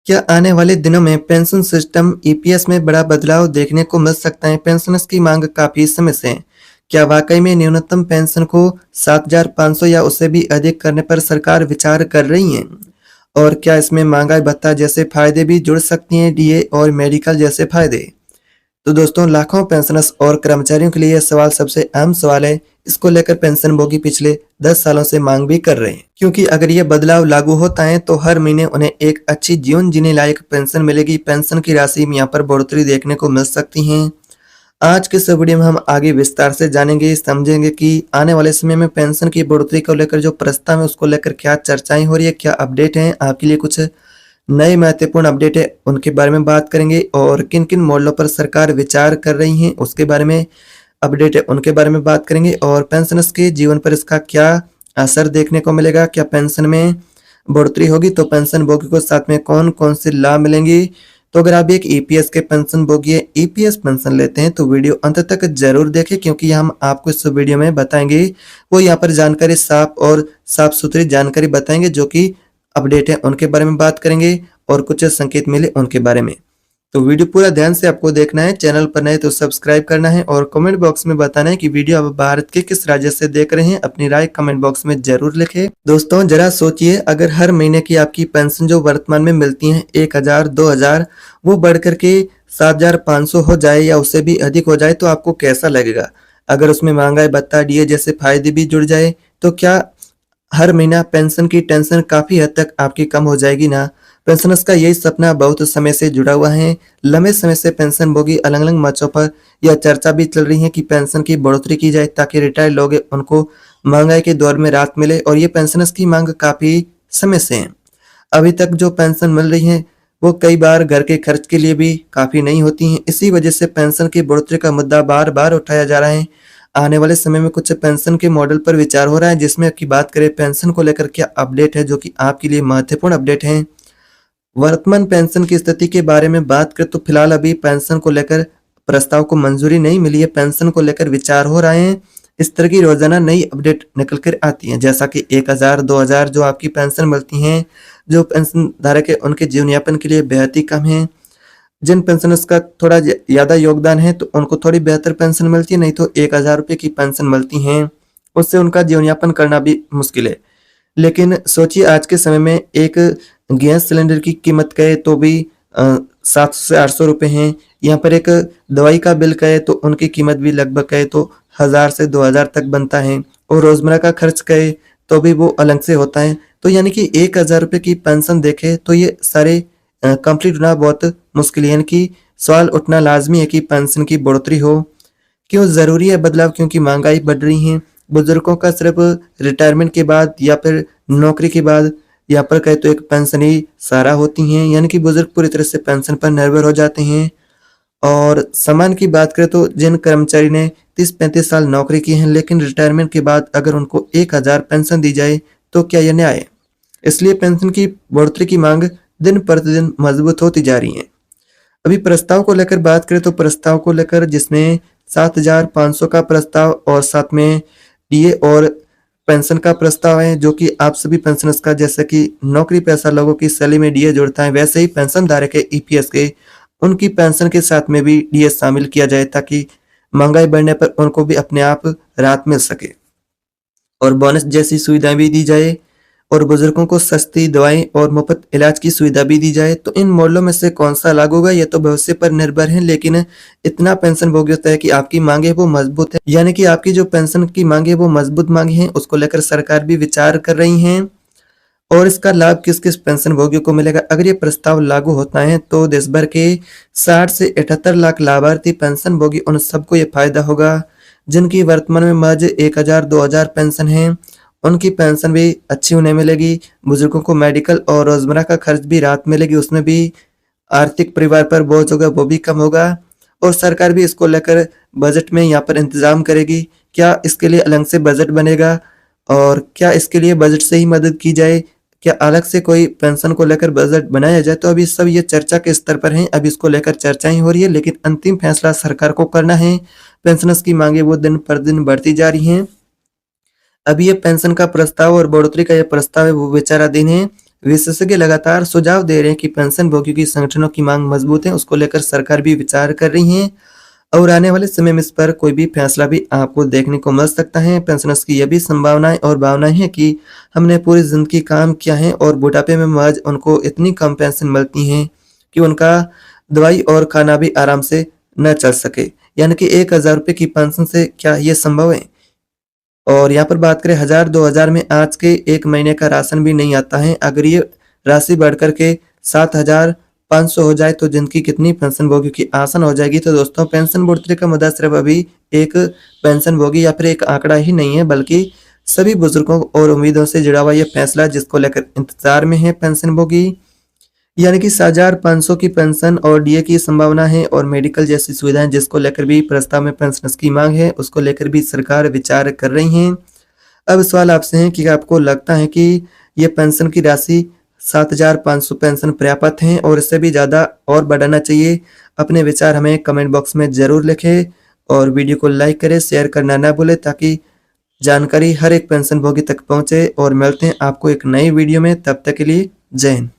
क्या आने वाले दिनों में पेंशन सिस्टम ईपीएस में बड़ा बदलाव देखने को मिल सकता है? पेंशनर्स की मांग काफी समय से है। क्या वाकई में न्यूनतम पेंशन को 7,500 या उससे भी अधिक करने पर सरकार विचार कर रही है? और क्या इसमें महंगाई भत्ता जैसे फायदे भी जुड़ सकती हैं, डीए और मेडिकल जैसे फायदे? तो दोस्तों, लाखों पेंशनर्स और कर्मचारियों के लिए यह सवाल सबसे अहम सवाल है। इसको लेकर पेंशनभोगी पिछले 10 सालों से मांग भी कर रहे हैं, क्योंकि अगर ये बदलाव लागू होता है तो हर महीने उन्हें एक अच्छी जीवन जीने लायक पेंशन मिलेगी। पेंशन की राशि में यहाँ पर बढ़ोतरी देखने को मिल सकती है। आज के इस वीडियो में हम आगे विस्तार से जानेंगे, समझेंगे कि आने वाले समय में पेंशन की बढ़ोतरी को लेकर जो प्रस्ताव है उसको लेकर क्या चर्चाएं हो रही है, क्या अपडेट है आपके लिए, कुछ नए महत्वपूर्ण अपडेट है उनके बारे में बात करेंगे, और किन किन मॉडलों पर सरकार विचार कर रही है उसके बारे में अपडेट है उनके बारे में बात करेंगे, और पेंशनर्स के जीवन पर इसका क्या असर देखने को मिलेगा। क्या पेंशन में बढ़ोतरी होगी तो पेंशन भोगी को साथ में कौन कौन से लाभ मिलेंगे? तो अगर आप एक ईपीएस के पेंशन भोगी ईपीएस पेंशन लेते हैं तो वीडियो अंत तक जरूर देखें, क्योंकि हम आपको इस वीडियो में बताएंगे वो यहाँ पर जानकारी साफ और साफ सुथरी जानकारी बताएंगे, जो कि अपडेट है उनके बारे में बात करेंगे और कुछ संकेत मिले उनके बारे में। तो वीडियो पूरा ध्यान से आपको देखना है। चैनल पर नए तो सब्सक्राइब करना है और कमेंट बॉक्स में बताना है कि वीडियो आप भारत के किस राज्य से देख रहे हैं। अपनी राय कमेंट बॉक्स में जरूर लिखें। दोस्तों, जरा सोचिए, अगर हर महीने की आपकी पेंशन जो वर्तमान में मिलती है 1,000 2,000, वो बढ़ करके 7,500 हो जाए या उससे भी अधिक हो जाए तो आपको कैसा लगेगा? अगर उसमें महंगाई भत्ता, डीए जैसे फायदे भी जुड़ जाए तो क्या हर महीना पेंशन की टेंशन काफी हद तक आपकी कम हो जाएगी ना? पेंशनर्स का यही सपना बहुत समय से जुड़ा हुआ है। लंबे समय से पेंशन भोगी अलग अलग मंचों पर यह चर्चा भी चल रही है कि पेंशन की बढ़ोतरी की जाए ताकि रिटायर्ड लोग उनको महंगाई के दौर में राहत मिले, और ये पेंशनर्स की मांग काफी समय से है। अभी तक जो पेंशन मिल रही है वो कई बार घर के खर्च के लिए भी काफी नहीं होती हैं। इसी वजह से पेंशन की बढ़ोतरी का मुद्दा बार बार उठाया जा रहा है। आने वाले समय में कुछ पेंशन के मॉडल पर विचार हो रहा है, जिसमें की बात करें पेंशन को लेकर क्या अपडेट है जो कि आपके लिए महत्वपूर्ण अपडेट है। वर्तमान पेंशन की स्थिति के बारे में बात करें तो फिलहाल अभी पेंशन को लेकर प्रस्ताव को मंजूरी नहीं मिली है। पेंशन को लेकर विचार हो रहे हैं। इस तरह की रोजाना नई अपडेट निकल कर आती है, जैसा कि 1,000 2,000 जो आपकी पेंशन मिलती हैं, जो पेंशन धारक है उनके जीवन यापन के लिए बेहद ही कम है। जिन पेंशनर्स का थोड़ा ज्यादा योगदान है तो उनको थोड़ी बेहतर पेंशन मिलती है, नहीं तो 1,000 रुपये की पेंशन मिलती है, उससे उनका जीवन यापन करना भी मुश्किल है। लेकिन सोचिए, आज के समय में एक गैस सिलेंडर की कीमत कहे तो भी 700 से 800 रुपये है। यहाँ पर एक दवाई का बिल कहे तो उनकी कीमत भी लगभग कहे तो 1,000 से 2,000 तक बनता है, और रोजमर्रा का खर्च कहे तो भी वो अलग से होता है। तो यानी कि 1,000 रुपये की पेंशन देखे तो ये सारे कंप्लीट होना बहुत मुश्किल है। यानी कि सवाल उठना लाजमी है कि पेंशन की बढ़ोतरी हो। क्यों जरूरी है बदलाव? क्योंकि महंगाई बढ़ रही है। बुजुर्गों का सिर्फ रिटायरमेंट के बाद या फिर नौकरी के बाद यहाँ पर कहे तो एक पेंशन ही सहारा होती है, यानी कि बुजुर्ग पूरी तरह से पेंशन पर निर्भर हो जाते हैं। और सम्मान की बात करें तो जिन कर्मचारी ने 30-35 साल नौकरी की है लेकिन रिटायरमेंट के बाद अगर उनको 1,000 पेंशन दी जाए तो क्या यह न्याय है? इसलिए पेंशन की बढ़ोतरी की मांग दिन प्रतिदिन मजबूत होती जा रही है। अभी प्रस्ताव को लेकर बात करें तो प्रस्ताव को लेकर जिसमें 7,500 का प्रस्ताव और साथ में डीए और पेंशन का प्रस्ताव है, जो कि आप सभी पेंशनर्स का, जैसे कि नौकरी पेशा लोगों की सैलरी में डीए जुड़ता है, वैसे ही पेंशन धारक है ईपीएस के, उनकी पेंशन के साथ में भी डीए शामिल किया जाए ताकि महंगाई बढ़ने पर उनको भी अपने आप राहत मिल सके, और बोनस जैसी सुविधाएं भी दी जाए, और बुजुर्गों को सस्ती दवाएं और मुफ्त इलाज की सुविधा भी दी जाए। तो इन मॉडलों में से कौन सा लागू होगा यह तो भविष्य पर निर्भर है, लेकिन इतना पेंशन भोगी होता है कि आपकी मांगे वो मजबूत है, यानी कि आपकी जो पेंशन की मांगे वो मजबूत मांगे हैं, उसको लेकर सरकार भी विचार कर रही है। और इसका लाभ किस किस पेंशन भोगियों को मिलेगा? अगर ये प्रस्ताव लागू होता है तो देश भर के 60 से 78 लाख लाभार्थी पेंशन भोगी, उन सबको ये फायदा होगा जिनकी वर्तमान में महज 1,000 2,000 पेंशन है। उनकी पेंशन भी अच्छी उन्हें मिलेगी। बुजुर्गों को मेडिकल और रोजमर्रा का खर्च भी राहत मिलेगी, उसमें भी आर्थिक परिवार पर बोझ होगा वो भी कम होगा, और सरकार भी इसको लेकर बजट में यहाँ पर इंतजाम करेगी। क्या इसके लिए अलग से बजट बनेगा, और क्या इसके लिए बजट से ही मदद की जाए, क्या अलग से कोई पेंशन को लेकर बजट बनाया जाए? तो अभी सब ये चर्चा के स्तर पर है, अभी इसको लेकर चर्चाएं हो रही है, लेकिन अंतिम फैसला सरकार को करना है। पेंशनर्स की मांगे वो दिन पर दिन बढ़ती जा रही हैं। अभी ये पेंशन का प्रस्ताव और बढ़ोतरी का ये प्रस्ताव है वो विचाराधीन है। विशेषज्ञ लगातार सुझाव दे रहे हैं कि पेंशन भोगियों की संगठनों की मांग मजबूत है, उसको लेकर सरकार भी विचार कर रही है और आने वाले समय में इस पर कोई भी फैसला भी आपको देखने को मिल सकता है। पेंशनर्स की ये भी संभावनाएं और भावनाएं हैं कि हमने पूरी जिंदगी काम किया है और बुढ़ापे में महज उनको इतनी कम पेंशन मिलती है कि उनका दवाई और खाना भी आराम से न चल सके। यानी कि 1,000 रुपये की पेंशन से क्या ये संभव है? और यहाँ पर बात करें 1000-2000 में आज के 1 महीने का राशन भी नहीं आता है। अगर ये राशि बढ़कर के 7,500 हो जाए तो जिनकी कितनी पेंशन भोगियों की आसान हो जाएगी। तो दोस्तों, पेंशन बढ़ोतरी का मुद्दा सिर्फ अभी एक पेंशन भोगी या फिर एक आंकड़ा ही नहीं है, बल्कि सभी बुजुर्गों और उम्मीदों से जुड़ा हुआ ये फैसला जिसको लेकर इंतजार में है पेंशन भोगी। यानी कि 7,500 की पेंशन और डीए की संभावना है और मेडिकल जैसी सुविधाएं जिसको लेकर भी प्रस्ताव में पेंशनर्स की मांग है, उसको लेकर भी सरकार विचार कर रही है। अब सवाल आपसे है कि आपको लगता है कि ये पेंशन की राशि 7,500 पेंशन पर्याप्त है और इससे भी ज़्यादा और बढ़ाना चाहिए? अपने विचार हमें कमेंट बॉक्स में ज़रूर लिखें और वीडियो को लाइक करें, शेयर करना ना भूलें ताकि जानकारी हर एक पेंशन भोगी तक पहुंचे। और मिलते हैं आपको एक नई वीडियो में, तब तक के लिए जय हिंद।